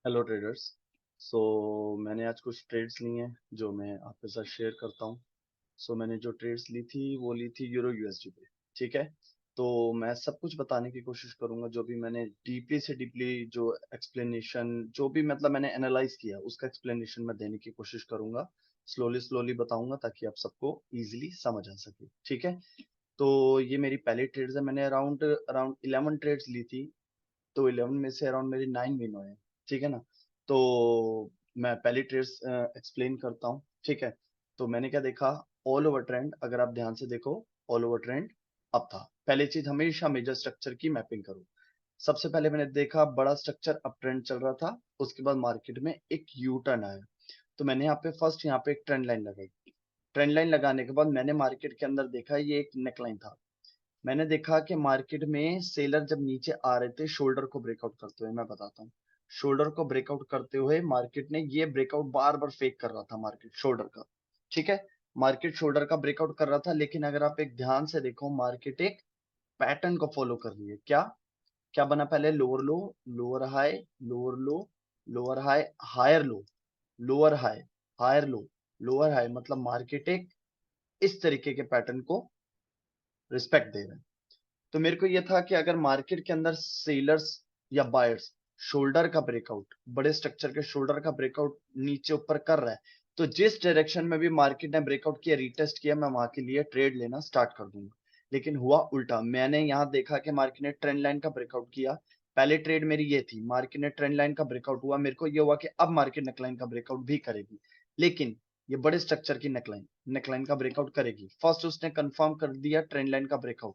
Hello traders. सो मैंने आज कुछ ट्रेड्स ली हैं जो मैं आपके साथ शेयर करता हूँ। मैंने जो ट्रेड्स ली थी वो ली थी यूरो यूएसडी पे। ठीक है। तो मैं सब कुछ बताने की कोशिश करूंगा, जो भी मैंने डीपली से डीपली जो एक्सप्लेनेशन जो भी मतलब मैंने एनालाइज किया उसका एक्सप्लेनेशन मैं देने की कोशिश करूंगा। स्लोली स्लोली बताऊंगा ताकि आप सबको इजीली समझ आ सके। ठीक है। तो ये मेरी पहली ट्रेड्स है। मैंने अराउंड अराउंड 11 ट्रेड्स ली थी। तो 11 में से अराउंड मेरी 9 विन हुए हैं। ठीक है ना। तो मैं पहली ट्रेड्स एक्सप्लेन करता हूँ। ठीक है। तो मैंने क्या देखा, ऑल ओवर ट्रेंड, अगर आप ध्यान से देखो, ऑल ओवर ट्रेंड अप था। पहली चीज, हमेशा मेजर स्ट्रक्चर की मैपिंग करो। सबसे पहले मैंने देखा बड़ा स्ट्रक्चर अप ट्रेंड चल रहा था, उसके बाद मार्केट में एक यू टर्न आया। तो मैंने यहाँ पे फर्स्ट यहाँ पे एक ट्रेंड लाइन लगाई। ट्रेंड लाइन लगाने के बाद मैंने मार्केट के अंदर देखा ये एक नेकलाइन था। मैंने देखा कि मार्केट में सेलर जब नीचे आ रहे थे शोल्डर को ब्रेकआउट करते हुए, मैं बताता हूँ, शोल्डर को ब्रेकआउट करते हुए मार्केट ने ये ब्रेकआउट बार बार फेक कर रहा था मार्केट शोल्डर का। ठीक है। मार्केट शोल्डर का ब्रेकआउट कर रहा था, लेकिन अगर आप एक ध्यान से देखो मार्केट एक पैटर्न को फॉलो कर रही है। क्या क्या बना, पहले lower low, lower high, lower low, lower high, higher low, lower high, higher low, lower high, मतलब मार्केट एक इस तरीके के पैटर्न को रिस्पेक्ट दे रहा है। तो मेरे को ये था कि अगर मार्केट के अंदर सेलर्स या बायर्स शोल्डर का ब्रेकआउट, बड़े स्ट्रक्चर के शोल्डर का ब्रेकआउट नीचे ऊपर कर रहा है, तो जिस डायरेक्शन में भी मार्केट ने ब्रेकआउट किया, रिटेस्ट किया, मैं वहां के लिए ट्रेड लेना स्टार्ट कर दूंगा। लेकिन हुआ उल्टा। मैंने यहाँ देखा कि मार्केट ने ट्रेंड लाइन का ब्रेकआउट किया। पहले ट्रेड मेरी ये थी, मार्केट ने ट्रेंड लाइन का ब्रेकआउट हुआ, मेरे को ये हुआ कि अब मार्केट नेकलाइन का ब्रेकआउट भी करेगी। लेकिन ये बड़े स्ट्रक्चर की नेकलाइन नेकलाइन का ब्रेकआउट करेगी। फर्स्ट उसने कंफर्म कर दिया ट्रेंड लाइन का ब्रेकआउट,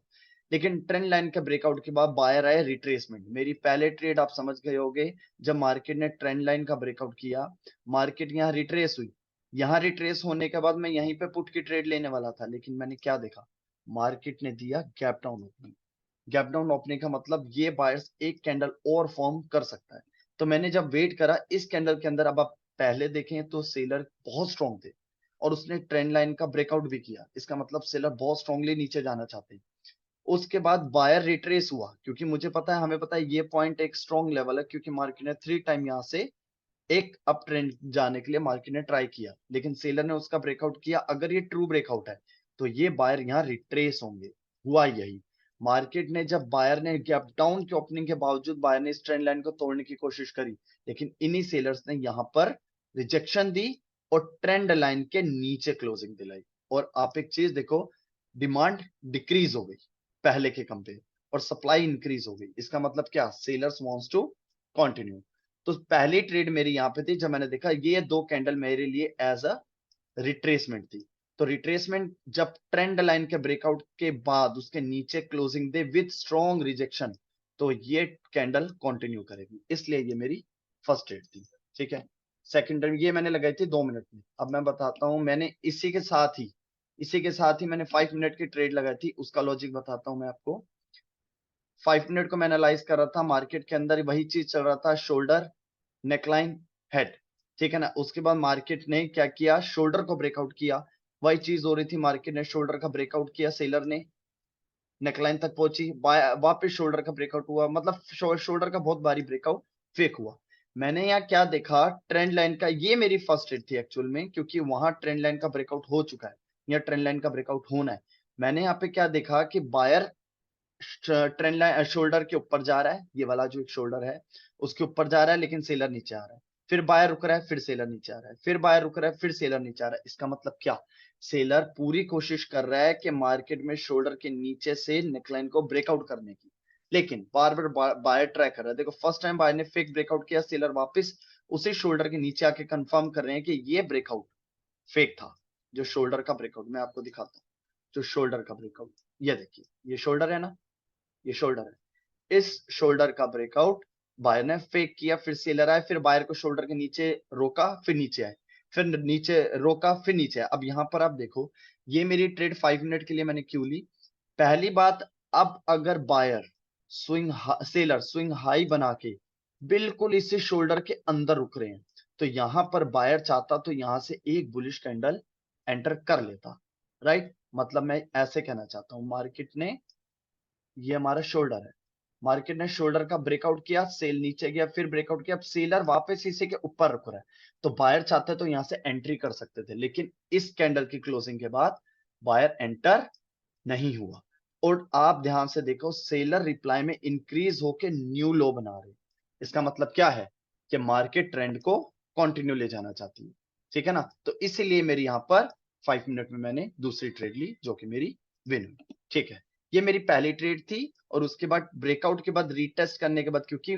लेकिन ट्रेंड लाइन के ब्रेकआउट के बाद बायर आए रिट्रेसमेंट। मेरी पहले ट्रेड आप समझ गए होंगे, जब मार्केट ने ट्रेंड लाइन का ब्रेकआउट किया, मार्केट यहाँ रिट्रेस हुई। यहाँ रिट्रेस होने के बाद मैं यहीं पे पुट की ट्रेड लेने वाला था, लेकिन मैंने क्या देखा, मार्केट ने दिया gap down opening. Gap down opening का मतलब ये बायर्स एक कैंडल और फॉर्म कर सकता है। तो मैंने जब वेट करा इस कैंडल के अंदर, अब आप पहले देखें तो सेलर बहुत स्ट्रॉन्ग थे और उसने ट्रेंड लाइन का ब्रेकआउट भी किया, इसका मतलब सेलर बहुत स्ट्रांगली नीचे जाना चाहते हैं। उसके बाद बायर रिट्रेस हुआ, क्योंकि मुझे पता है, हमें पता है ये पॉइंट एक स्ट्रॉन्ग लेवल है, क्योंकि मार्केट ने 3 टाइम यहाँ से एक अप ट्रेंड जाने के लिए मार्केट ने ट्राई किया, लेकिन सेलर ने उसका ब्रेकआउट किया। अगर ये ट्रू ब्रेकआउट है तो ये बायर यहाँ रिट्रेस होंगे। हुआ यही। मार्केट ने जब बायर ने गैप डाउन की ओपनिंग के बावजूद बायर ने इस ट्रेंड लाइन को तोड़ने की कोशिश करी, लेकिन इन्हीं सेलर्स ने यहाँ पर रिजेक्शन दी और ट्रेंड लाइन के नीचे क्लोजिंग दिलाई। और आप एक चीज देखो, डिमांड डिक्रीज हो गई पहले के कंपेयर, और सप्लाई इंक्रीज हो गई। इसका मतलब क्या, सेलर्स वांट्स टू कंटिन्यू। तो पहली ट्रेड मेरी यहाँ पे थी, जब मैंने देखा ये दो कैंडल मेरे लिए एज अ रिट्रेसमेंट थी। तो रिट्रेसमेंट जब ट्रेंड लाइन के ब्रेकआउट के बाद उसके नीचे closing they with strong rejection, तो ये कैंडल कंटिन्यू करेगी, इसलिए ये मेरी फर्स्ट ट्रेड थी। ठीक है। सेकंड ट्रेड ये मैंने लगाई थी 2 मिनट में। अब मैं बताता हूँ, मैंने इसी के साथ ही मैंने 5 मिनट की ट्रेड लगाई थी, उसका लॉजिक बताता हूँ मैं आपको। 5 मिनट को मैं एनालाइज कर रहा था, मार्केट के अंदर वही चीज चल रहा था, शोल्डर, नेकलाइन, हेड। ठीक है ना। उसके बाद मार्केट ने क्या किया, शोल्डर को ब्रेकआउट किया। वही चीज हो रही थी, मार्केट ने शोल्डर का ब्रेकआउट किया, सेलर ने नेकलाइन तक पहुंची, वापस शोल्डर का ब्रेकआउट हुआ, मतलब शोल्डर का बहुत भारी ब्रेकआउट फेक हुआ। मैंने यहाँ क्या देखा, ट्रेंड लाइन का, ये मेरी फर्स्ट ट्रेड थी एक्चुअल में, क्योंकि वहां ट्रेंड लाइन का ब्रेकआउट हो चुका है, या ट्रेंड लाइन का ब्रेकआउट होना है। मैंने यहाँ पे क्या देखा कि बायर ट्रेंड लाइन शोल्डर के ऊपर जा रहा है, ये वाला जो एक शोल्डर है उसके ऊपर जा रहा है, लेकिन सेलर नीचे आ रहा है। फिर बायर रुक रहा है, फिर सेलर नीचे आ रहा है, फिर बायर रुक रहा है, फिर सेलर नीचे आ रहा है। इसका मतलब क्या, सेलर पूरी कोशिश कर रहा है कि मार्केट में शोल्डर के नीचे से नेकलाइन को ब्रेकआउट करने की, लेकिन बार बार बायर ट्राई कर रहा है। देखो फर्स्ट टाइम बायर ने फेक ब्रेकआउट किया, सेलर वापस उसी शोल्डर के नीचे आके कंफर्म कर रहे हैं कि ये ब्रेकआउट फेक था। जो शोल्डर का ब्रेकआउट मैं आपको दिखाता हूँ, जो शोल्डर का ब्रेकआउट, ये देखिए, ये शोल्डर है ना, ये शोल्डर है। इस शोल्डर का ब्रेकआउट बायर ने फेक किया, फिर सेलर आए, फिर बायर को शोल्डर के नीचे रोका, फिर नीचे आए, फिर नीचे रोका, फिर नीचे आए। अब यहां पर आप देखो, ये मेरी ट्रेड 5 मिनट के लिए मैंने क्यों ली। पहली बात, अब अगर buyer swing seller swing high बना के बिल्कुल इसी शोल्डर के अंदर रुक रहे हैं, तो यहां पर बायर चाहता तो यहां से एक बुलिश कैंडल एंटर कर लेता। राइट। मतलब मैं ऐसे कहना चाहता हूं, मार्केट ने, ये हमारा शोल्डर है, मार्केट ने शोल्डर का ब्रेकआउट किया, सेल नीचे गया, फिर ब्रेकआउट किया, अब सेलर वापस इसी के ऊपर रुक रहा है, तो बायर चाहते तो यहां से एंट्री कर सकते थे, लेकिन इस कैंडल की क्लोजिंग के बाद बायर एंटर नहीं हुआ। और आप ध्यान से देखो, सेलर रिप्लाई में इंक्रीज होके न्यू लो बना रहे, इसका मतलब क्या है कि मार्केट ट्रेंड को कंटिन्यू ले जाना चाहती है, ठीक है ना। तो इसीलिए मेरी यहां पर 5 मिनट में मैंने दूसरी ट्रेड ली जो कि मेरी विन हुई, ठीक है। ये मेरी पहली ट्रेड थी, और उसके बाद ब्रेकआउट के बाद रीटेस्ट करने के बाद, क्योंकि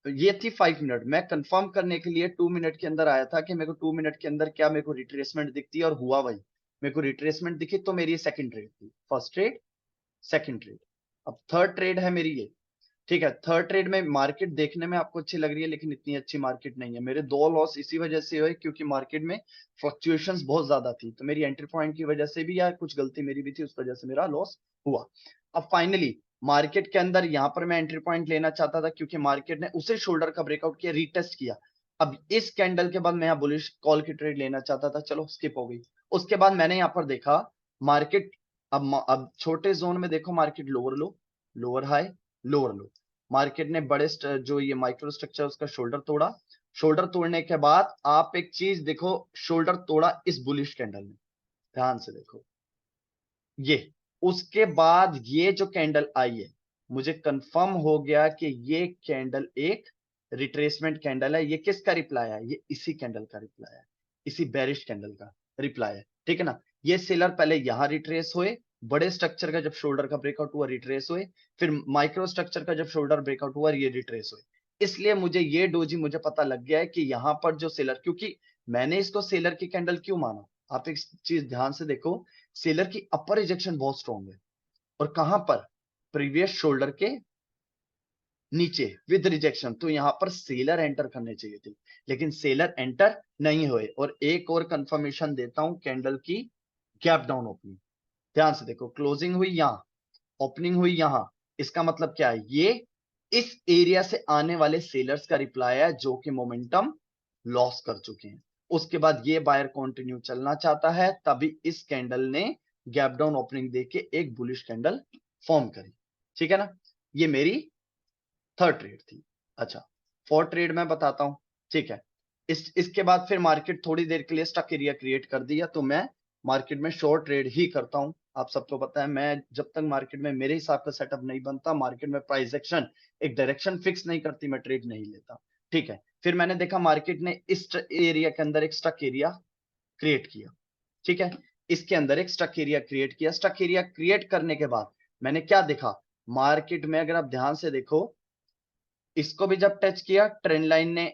ये थी 5 मिनट, मैं कंफर्म करने के लिए 2 मिनट के अंदर आया था कि मेरे को 2 मिनट के अंदर क्या मेरे को रिट्रेसमेंट दिखती है, और हुआ वही, मेरे को रिट्रेसमेंट दिखी, तो मेरी सेकंड ट्रेड थी। फर्स्ट ट्रेड, सेकंड ट्रेड, अब थर्ड ट्रेड है मेरी ये, ठीक है। थर्ड ट्रेड में मार्केट देखने में आपको अच्छी लग रही है, लेकिन इतनी अच्छी मार्केट नहीं है। मेरे दो लॉस इसी वजह से हुए क्योंकि मार्केट में फ्लक्चुएशंस बहुत ज्यादा थी, तो मेरी एंट्री पॉइंट की वजह से भी या कुछ गलती मेरी भी थी, उस वजह से मेरा लॉस हुआ। अब फाइनली मार्केट के अंदर यहां पर मैं एंट्री पॉइंट लेना चाहता था, क्योंकि मार्केट ने उसे शोल्डर का ब्रेकआउट किया, रीटेस्ट किया। अब इस कैंडल के बाद मैं यहाँ बुलिश कॉल की ट्रेड लेना चाहता था, चलो स्किप हो गई। उसके बाद मैंने यहाँ पर देखा मार्केट, अब छोटे जोन में देखो, market lower low, lower high, lower लो, मार्केट ने बड़े जो ये माइक्रो स्ट्रक्चर उसका शोल्डर तोड़ा। शोल्डर तोड़ने के बाद आप एक चीज देखो, शोल्डर तोड़ा इस बुलिश कैंडल ने, ध्यान से देखो ये। उसके बाद ये जो कैंडल आई है, मुझे कंफर्म हो गया कि ये कैंडल एक रिट्रेसमेंट कैंडल है। ये किसका रिप्लाई है? ये इसी कैंडल का रिप्लाई है, इसी बेरिश कैंडल का रिप्लाई है, ठीक है ना। ये सेलर पहले यहां रिट्रेस हुए, बड़े स्ट्रक्चर का जब शोल्डर का ब्रेकआउट हुआ रिट्रेस हुए, फिर माइक्रो स्ट्रक्चर का जब शोल्डर ब्रेकआउट हुआ ये रिट्रेस हुए। इसलिए मुझे ये डोजी मुझे पता लग गया है कि यहां पर जो सेलर, क्योंकि मैंने इसको सेलर की कैंडल क्यों माना, आप एक चीज ध्यान से देखो, सेलर की अपर रिजेक्शन बहुत स्ट्रॉन्ग है, और कहां पर? प्रीवियस शोल्डर के नीचे विद रिजेक्शन, तो यहां पर सेलर एंटर करने चाहिए थे, लेकिन सेलर एंटर नहीं हुए। और एक और कंफर्मेशन देता हूं कैंडल की, गैप डाउन ओपनिंग, ध्यान से देखो, क्लोजिंग हुई यहां, ओपनिंग हुई यहां, इसका मतलब क्या है? ये इस एरिया से आने वाले सेलर्स का रिप्लाई है जो कि मोमेंटम लॉस कर चुके हैं। उसके बाद ये बायर कंटिन्यू चलना चाहता है, तभी इस कैंडल ने गैप डाउन ओपनिंग देके एक बुलिश कैंडल फॉर्म करी, ठीक है ना। ये मेरी थर्ड ट्रेड थी। अच्छा, फोर्थ ट्रेड मैं बताता हूं, ठीक है। इसके बाद फिर मार्केट थोड़ी देर के लिए स्टक एरिया क्रिएट कर दिया, तो मैं मार्केट में शॉर्ट ट्रेड ही करता हूं। आप सबको पता है, मैं जब तक मार्केट में मेरे हिसाब का सेटअप नहीं बनता, मार्केट में प्राइस एक्शन एक डायरेक्शन फिक्स नहीं करती, मैं ट्रेड नहीं लेता, ठीक है। फिर मैंने देखा मार्केट ने इस एरिया के अंदर एक स्टक एरिया क्रिएट किया, ठीक है। इसके अंदर एक स्टक एरिया क्रिएट किया, स्टक एरिया क्रिएट करने के बाद मैंने क्या देखा, मार्केट में अगर आप ध्यान से देखो, इसको भी जब टच किया ट्रेंड लाइन ने,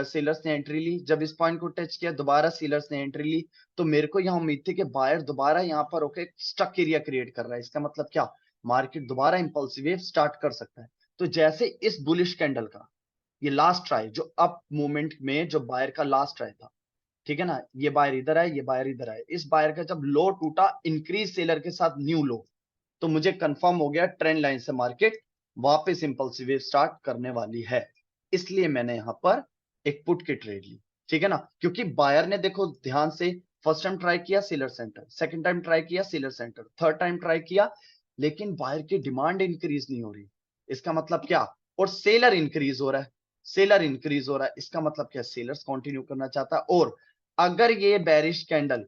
सेलर्स ने एंट्री ली, जब इस पॉइंट को टच किया दोबारा सेलर्स ने एंट्री ली, तो मेरे को यहां उम्मीद थी कि बायर दोबारा यहां पर होके स्टक एरिया क्रिएट कर रहा है, इसका मतलब क्या, मार्केट दोबारा इंपल्सिव वेव स्टार्ट कर सकता है। तो जैसे इस बुलिश कैंडल का ये लास्ट ट्राई, जो अप मूवमेंट में जो बायर का लास्ट ट्राई था, ठीक है ना, ये बायर इधर आए, ये बायर इधर आए, इस बायर का जब लो टूटा इंक्रीज सेलर के साथ न्यू लो, तो मुझे कंफर्म हो गया ट्रेंड लाइन से मार्केट वापस इंपल्सिव वेव स्टार्ट करने वाली है। इसलिए मैंने यहां पर एक पुट की ट्रेड ली, ठीक है ना, क्योंकि बायर ने देखो ध्यान से, फर्स्ट टाइम ट्राई किया seller centre, second time try किया seller centre, third time try किया, लेकिन बायर की डिमांड इंक्रीज नहीं हो रही, इसका मतलब क्या, और सेलर इंक्रीज हो रहा है, सेलर इंक्रीज हो रहा है, इसका मतलब क्या, सेलर्स कंटिन्यू करना चाहता है। और अगर ये बेरिश कैंडल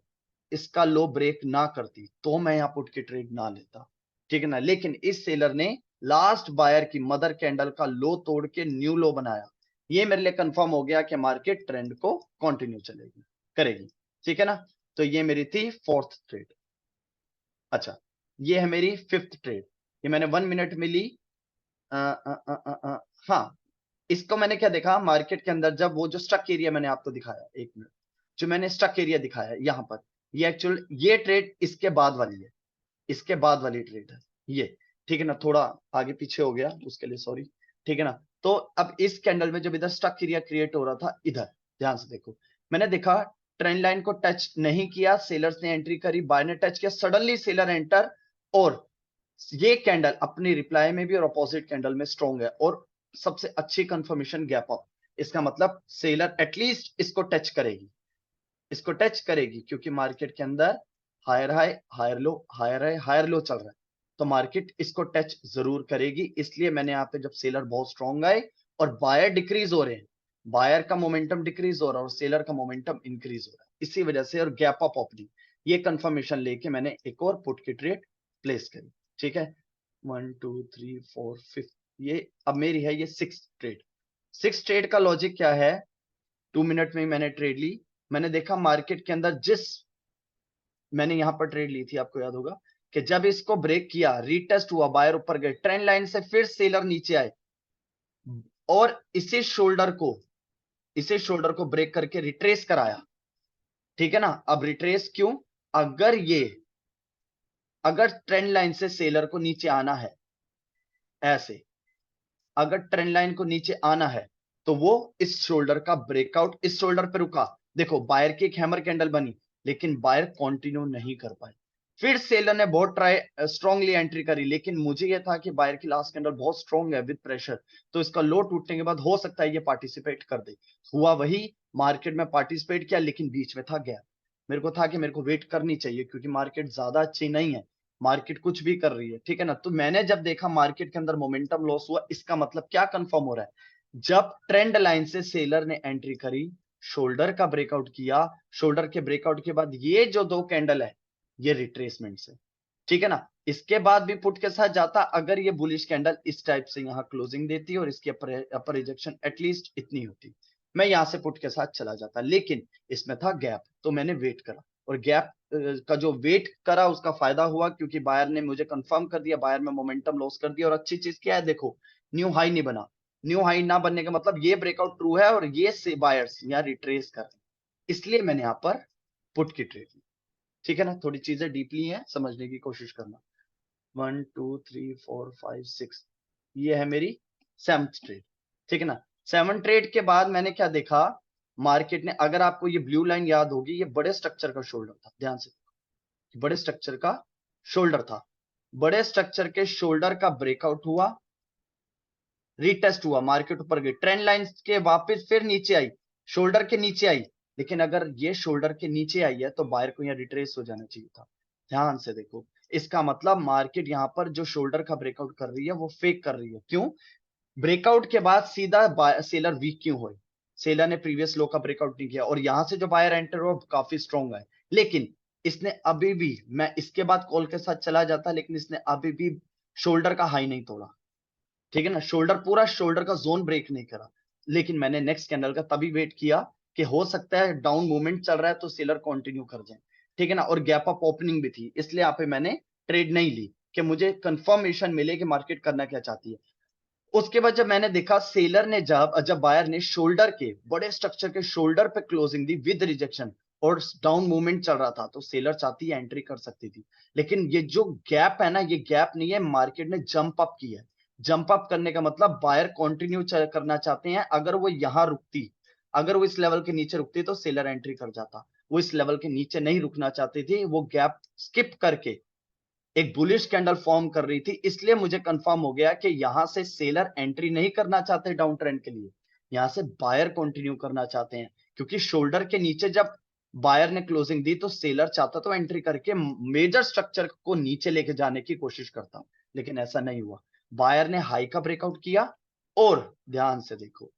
इसका लो ब्रेक ना करती तो मैं यहां पुट की ट्रेड ना लेता, ठीक है ना। लेकिन इस सेलर ने लास्ट बायर की मदर कैंडल का लो तोड़ के न्यू लो बनाया, ये मेरे लिए कंफर्म हो गया कि मार्केट ट्रेंड को कंटिन्यू चलेगी, करेगी, ठीक है ना। तो ये मेरी थी फोर्थ ट्रेड। अच्छा, ये है मेरी फिफ्थ ट्रेड, ये मैंने 1 मिनट में ली। हाँ, इसको मैंने क्या देखा मार्केट के अंदर, जब वो जो स्टक एरिया मैंने आपको दिखाया, 1 मिनट, जो मैंने स्टक एरिया दिखाया यहां पर, ये एक्चुअल ये ट्रेड इसके बाद वाली है, इसके बाद वाली ट्रेड है ये, ठीक है ना, थोड़ा आगे पीछे हो गया उसके लिए सॉरी, ठीक है ना। तो अब इस कैंडल में जब इधर स्टक एरिया क्रिएट हो रहा था, इधर ध्यान से देखो, मैंने देखा ट्रेंड लाइन को टच नहीं किया, सेलर्स ने एंट्री करी, बाय ने टच किया, सडनली सेलर एंटर, और ये कैंडल अपनी रिप्लाई में भी और अपोजिट कैंडल में स्ट्रॉन्ग है, और सबसे अच्छी कंफर्मेशन गैप अप, इसका मतलब सेलर एटलीस्ट इसको टच करेगी, इसको टच करेगी, क्योंकि मार्केट के अंदर higher high, higher low, higher high, higher low चल रहा है, तो मार्केट इसको टच जरूर करेगी। इसलिए मैंने यहाँ पे जब सेलर बहुत स्ट्रॉन्ग आए और बायर डिक्रीज हो रहे हैं, बायर का मोमेंटम डिक्रीज हो रहा है और सेलर का मोमेंटम इंक्रीज हो रहा है, इसी वजह से, और गैप अप ओपनिंग, ये कंफर्मेशन लेके मैंने एक और पुट की ट्रेड प्लेस करी। ठीक है, 1 2 3 4 5, ये अब मेरी है ये 6th ट्रेड। 6th ट्रेड का लॉजिक क्या है, 2 मिनट में ही मैंने ट्रेड ली। मैंने देखा मार्केट के अंदर, जिस मैंने यहां पर ट्रेड ली थी, आपको याद होगा कि जब इसको ब्रेक किया, रीटेस्ट हुआ, बायर ऊपर गए, ट्रेंड लाइन से फिर सेलर नीचे आए और इसे शोल्डर को ब्रेक करके रिट्रेस कराया। ठीक है ना, अब रिट्रेस क्यों, अगर अगर ट्रेंड लाइन से सेलर को नीचे आना है, ऐसे अगर ट्रेंड लाइन को नीचे आना है, तो वो इस शोल्डर का ब्रेकआउट, इस शोल्डर पे रुका। देखो बायर की एक हैमर कैंडल बनी, लेकिन बायर कंटिन्यू नहीं कर पाए। फिर सेलर ने बहुत स्ट्रांगली एंट्री करी, लेकिन मुझे यह था कि बायर की लास्ट कैंडल बहुत स्ट्रांग है विद प्रेशर, तो इसका लो टूटने के बाद हो सकता है ये पार्टिसिपेट कर दे। हुआ वही, मार्केट में पार्टिसिपेट किया, लेकिन बीच में था गैप। मेरे को था कि मेरे को वेट करनी चाहिए, क्योंकि मार्केट ज्यादा अच्छी नहीं है, मार्केट कुछ भी कर रही है। ठीक है ना, तो मैंने जब देखा मार्केट के अंदर मोमेंटम लॉस हुआ, इसका मतलब क्या कंफर्म हो रहा है, जब ट्रेंड लाइन से सेलर ने एंट्री करी, शोल्डर का ब्रेकआउट किया, शोल्डर के ब्रेकआउट के बाद ये जो दो कैंडल है, ये रिट्रेसमेंट से। ठीक है ना, इसके बाद भी पुट के साथ जाता, अगर ये बुलिश कैंडल इस टाइप से यहाँ क्लोजिंग देती और इसकी अपर रिजेक्शन एटलीस्ट इतनी होती, मैं यहां से पुट के साथ चला जाता, लेकिन इसमें था गैप, तो मैंने वेट करा। और गैप का जो वेट करा उसका फायदा हुआ, क्योंकि बायर ने मुझे कंफर्म कर दिया, बायर में मोमेंटम लॉस कर दिया। और अच्छी चीज क्या है, देखो न्यू हाई नहीं बना। न्यू हाई ना बनने का मतलब ये ब्रेकआउट ट्रू है और ये से बायर्स यहाँ रिट्रेस कर रहे हैं, इसलिए मैंने यहाँ पर पुट की ट्रेड ली। ठीक है ना, थोड़ी चीजें डीपली हैं, समझने की कोशिश करना। 1 2 3 4 5 6, ये है मेरी 7th ट्रेड। ठीक है ना, 7 ट्रेड के बाद मैंने क्या देखा, मार्केट ने, अगर आपको ये ब्लू लाइन याद होगी, ये बड़े स्ट्रक्चर का शोल्डर था, ध्यान से, बड़े स्ट्रक्चर का शोल्डर था। बड़े स्ट्रक्चर के शोल्डर का ब्रेकआउट हुआ, रीटेस्ट हुआ, मार्केट ऊपर गई, ट्रेंड लाइन के वापस फिर नीचे आई, शोल्डर के नीचे आई। लेकिन अगर ये शोल्डर के नीचे आई है, तो बायर को यहाँ रिट्रेस हो जाना चाहिए था। ध्यान से देखो, इसका मतलब मार्केट यहाँ पर जो शोल्डर का ब्रेकआउट कर रही है, वो फेक कर रही है। क्यों, ब्रेकआउट के बाद सीधा सेलर वीक क्यों हुए, सेलर ने प्रीवियस लो का ब्रेकआउट नहीं किया, और यहां से जो बायर एंटर हुआ काफी स्ट्रॉन्ग है, लेकिन इसने अभी भी, मैं इसके बाद कॉल के साथ चला जाता, लेकिन इसने अभी भी शोल्डर का हाई नहीं तोड़ा। ठीक है ना, पूरा शोल्डर का जोन ब्रेक नहीं करा, लेकिन मैंने नेक्स्ट कैंडल का तभी वेट किया कि हो सकता है डाउन मूवमेंट चल रहा है तो सेलर कंटिन्यू कर जाए। ठीक है ना, और गैप अप ओपनिंग भी थी, इसलिए यहाँ पे मैंने ट्रेड नहीं ली, कि मुझे कंफर्मेशन मिले कि मार्केट करना क्या चाहती है। उसके बाद जब मैंने देखा सेलर ने, जब जब बायर ने शोल्डर के, बड़े स्ट्रक्चर के शोल्डर पे क्लोजिंग दी विद रिजेक्शन और डाउन मूवमेंट चल रहा था, तो सेलर चाहती है एंट्री कर सकती थी। लेकिन ये जो गैप है ना, ये गैप नहीं है, मार्केट ने जंप अप किया है। जंप अप करने का मतलब बायर कंटिन्यू करना चाहते हैं, अगर वो यहां रुकती, अगर वो इस लेवल के नीचे रुकती तो सेलर एंट्री कर जाता। वो इस लेवल के नीचे नहीं रुकना चाहती थी, वो गैप स्किप करके एक बुलिश कैंडल फॉर्म कर रही थी, इसलिए मुझे कंफर्म हो गया कि यहां से सेलर एंट्री नहीं करना चाहते डाउन ट्रेंड के लिए, यहां से बायर कंटिन्यू करना चाहते हैं। क्योंकि शोल्डर के नीचे जब बायर ने क्लोजिंग दी, तो सेलर चाहता तो एंट्री करके मेजर स्ट्रक्चर को नीचे लेके जाने की कोशिश करता, लेकिन ऐसा नहीं हुआ। बायर ने हाई का ब्रेकआउट किया, और ध्यान से देखो,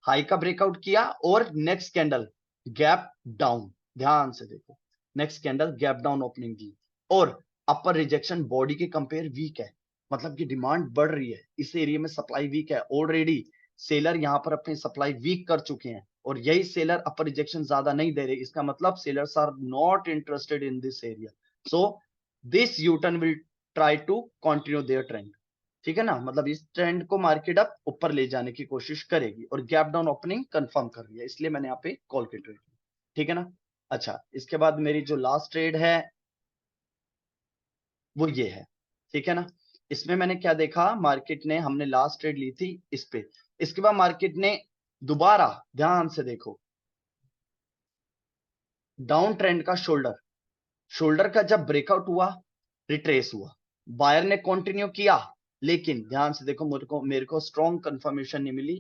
हाई का ब्रेकआउट किया और नेक्स्ट कैंडल गैप डाउन, ध्यान से देखो, next candle gap down opening दी, और अपर रिजेक्शन बॉडी के कंपेयर वीक है, मतलब कि डिमांड बढ़ रही है, इस एरिया में सप्लाई वीक है, ऑलरेडी सेलर यहां पर अपनी सप्लाई वीक कर चुके हैं, और यही सेलर अपर रिजेक्शन ज्यादा नहीं दे रहे, इसका मतलब sellers are not interested in this area, so this U turn will try to continue their trend. ठीक है ना, मतलब इस ट्रेंड को मार्केट अप ऊपर ले जाने की कोशिश करेगी, और गैप डाउन ओपनिंग कंफर्म कर रही है, इसलिए मैंने यहाँ पे कॉल की ट्रेड की। ठीक है ना, अच्छा, इसके बाद मेरी जो लास्ट ट्रेड है वो ये है। ठीक है ना, इसमें मैंने क्या देखा, मार्केट ने, हमने लास्ट ट्रेड ली थी इस पे, इसके बाद मार्केट ने दोबारा, ध्यान से देखो, डाउन ट्रेंड का शोल्डर, शोल्डर का जब ब्रेकआउट हुआ, रिट्रेस हुआ, बायर ने कंटिन्यू किया, लेकिन ध्यान से देखो, मेरे को स्ट्रॉन्ग कंफर्मेशन नहीं मिली,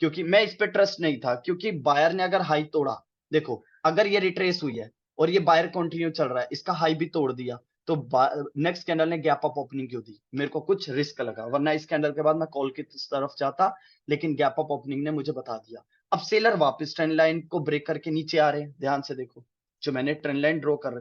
क्योंकि मैं इस पे ट्रस्ट नहीं था, क्योंकि बायर ने अगर हाई तोड़ा, देखो अगर ये रिट्रेस हुई है और ये बायर कंटिन्यू चल रहा है, इसका हाई भी तोड़ दिया, तो नेक्स्ट कैंडल ने गैप अप ओपनिंग क्यों दी, मेरे को कुछ रिस्क लगा, वरना इस कैंडल के बाद मैं कॉल की तरफ जाता, लेकिन गैप अप ओपनिंग ने मुझे बता दिया। अब सेलर वापस ट्रेंड लाइन को ब्रेक करके नीचे आ रहे हैं, ध्यान से देखो, जो मैंने ट्रेंड लाइन ड्रॉ कर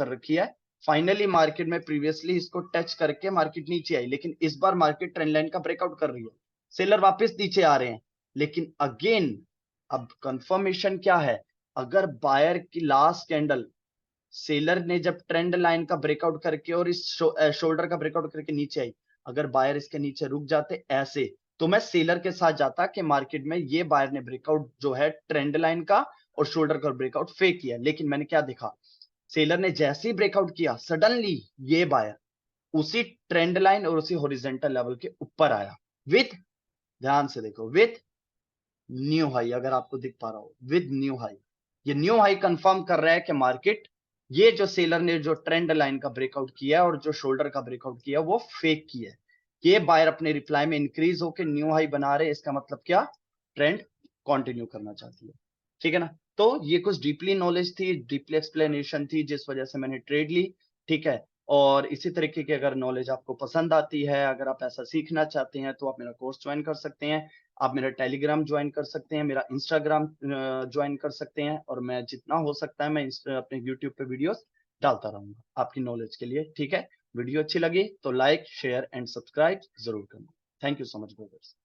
रखी है, फाइनली मार्केट में प्रीवियसली इसको टच करके मार्केट नीचे आई, लेकिन इस बार मार्केट ट्रेंड लाइन का ब्रेकआउट कर रही है, सेलर वापस नीचे आ रहे हैं, लेकिन अगेन अब कंफर्मेशन क्या है, अगर बायर की लास्ट कैंडल सेलर ने जब ट्रेंड लाइन का ब्रेकआउट करके और इस शोल्डर का ब्रेकआउट करके नीचे आई, अगर बायर इसके नीचे रुक जाते ऐसे, तो मैं सेलर के साथ जाता कि मार्केट में ये बायर ने ब्रेकआउट जो है ट्रेंड लाइन का और शोल्डर का ब्रेकआउट फेक किया, लेकिन मैंने क्या देखा, सेलर ने जैसे ही ब्रेकआउट किया सडनली ये बायर उसी ट्रेंड लाइन और उसी हॉरिजॉन्टल लेवल के ऊपर आया विथ, ध्यान से देखो, विथ न्यू हाई, अगर आपको दिख पा रहा हो विद न्यू हाई, ये न्यू हाई कंफर्म कर रहा है कि मार्केट ये जो सेलर ने जो ट्रेंड लाइन का ब्रेकआउट किया और जो शोल्डर का ब्रेकआउट किया वो फेक किया है, ये बायर अपने रिप्लाई में इंक्रीज होकर न्यू हाई बना रहे, इसका मतलब क्या, ट्रेंड कंटिन्यू करना चाहती है, ठीक है ना। तो ये कुछ डीपली नॉलेज थी, डीपली एक्सप्लेनेशन थी, जिस वजह से मैंने ट्रेड ली, ठीक है। और इसी तरीके की अगर नॉलेज आपको पसंद आती है, अगर आप ऐसा सीखना चाहते हैं, तो आप मेरा कोर्स ज्वाइन कर सकते हैं, आप मेरा टेलीग्राम ज्वाइन कर सकते हैं, मेरा इंस्टाग्राम ज्वाइन कर सकते हैं, और मैं जितना हो सकता है मैं अपने यूट्यूब पे वीडियोस डालता रहूंगा आपकी नॉलेज के लिए, ठीक है। वीडियो अच्छी लगी तो लाइक शेयर एंड सब्सक्राइब जरूर करना। Thank you so much brothers.